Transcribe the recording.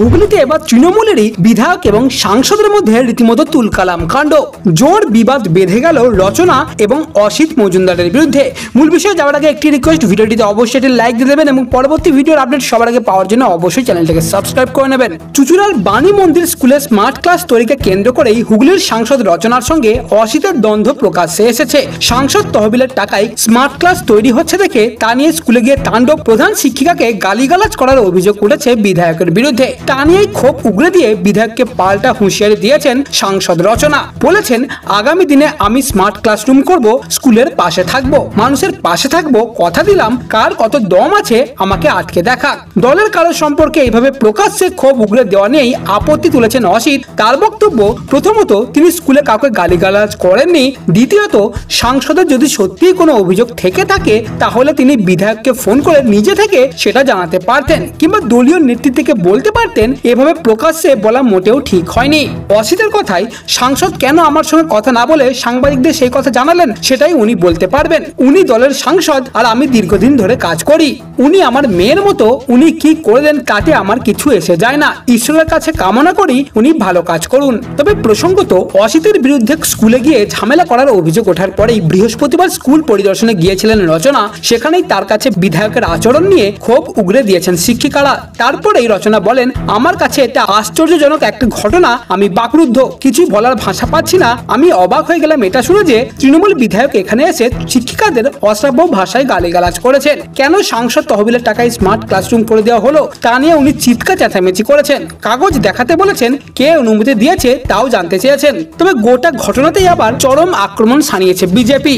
হুগলিতে এবার তৃণমূলেরই বিধায়ক এবং সাংসদের মধ্যে রীতিমতো তুলকালাম কাণ্ড। জোর বিবাদ বেঁধে গেল রচনা এবং অসিত মজুমদারের বিরুদ্ধে। মূল বিষয়ে যাওয়ার আগে একটি রিকোয়েস্ট, ভিডিওটিতে অবশ্যই একটি লাইক দিয়ে দেবেন এবং পরবর্তী ভিডিওর আপডেট সবার আগে পাওয়ার জন্য অবশ্যই চ্যানেলটিকে সাবস্ক্রাইব করে নেবেন। চুচুড়ার বাণী মন্দির স্কুলে স্মার্ট ক্লাস তৈরিকে কেন্দ্র করেই হুগলির সাংসদ রচনার সঙ্গে অসিতের দ্বন্দ্ব প্রকাশ্যে এসেছে। সাংসদ তহবিলের টাকায় স্মার্ট ক্লাস তৈরি হচ্ছে দেখে তা নিয়ে স্কুলে গিয়ে তাণ্ডব, প্রধান শিক্ষিকাকে গালিগালাজ করার অভিযোগ উঠেছে বিধায়কের বিরুদ্ধে। তা নিয়েই ক্ষোভ উগরে দিয়ে বিধায়ককে পাল্টা হুঁশিয়ারি দিয়েছেন সাংসদ রচনা। বলেছেন, আগামী দিনে আমি স্মার্ট ক্লাসরুম করব, স্কুলের পাশে থাকবো, মানুষের পাশে থাকবো, কথা দিলাম, কার কত দম আছে আমাকে আটকে দেখা। দলের কারো সম্পর্কে এইভাবে প্রকাশ্যে ক্ষোভ উগরে দেওয়া নিয়েই আপত্তি তুলেছেন অসিত। তার বক্তব্য, প্রথমত তিনি স্কুলে কাউকে গালিগালাজ করেননি, দ্বিতীয়ত সাংসদের যদি সত্যিই কোনো অভিযোগ থেকে থাকে তাহলে তিনি বিধায়ককে ফোন করে নিজে থেকে সেটা জানাতে পারতেন, কিংবা দলীয় নেতৃত্বকে বলতে পারতেন। এভাবে প্রকাশ্যে বলা মোটেও ঠিক হয়নি। অসিতের কথায়, সাংসদ কেন আমার সঙ্গে কথা না বলে সাংবাদিকদের সেই কথা জানালেন সেটাই উনি বলতে পারবেন। উনি দলের সাংসদ আর আমি দীর্ঘদিন ধরে কাজ করি। উনি আমার মেয়ের মতো, উনি কি করলেন তাতে আমার কিছু এসে যায় না। ঈশ্বরের কাছে কামনা করি উনি ভালো কাজ করুন। তবে প্রসঙ্গত, অসিতের বিরুদ্ধে স্কুলে গিয়ে ঝামেলা করার অভিযোগ ওঠার পরেই বৃহস্পতিবার স্কুল পরিদর্শনে গিয়েছিলেন রচনা। সেখানেই তার কাছে বিধায়কের আচরণ নিয়ে ক্ষোভ উগরে দিয়েছেন শিক্ষিকারা। তারপরেই রচনা বলেন, আমার কাছে এটা আশ্চর্যজনক একটা ঘটনা, আমি বাকরুদ্ধ, কিছুই বলার ভাষা পাচ্ছি না। আমি অবাক হয়ে গেলাম এটা শুনে যে তৃণমূল বিধায়ক এখানে এসে শিক্ষিকাদের অশ্রাব্য ভাষায় গালিগালাজ করেছেন। কেন সাংসদ তহবিলের টাকায় স্মার্ট ক্লাসরুম করে দেওয়া হলো তা নিয়ে উনি চিৎকার চেঁচামেচি করেছেন। কাগজ দেখাতে বলেছেন, কে অনুমতি দিয়েছে তাও জানতে চেয়েছেন। তবে গোটা ঘটনাতেই আবার চরম আক্রমণ সানিয়েছে বিজেপি।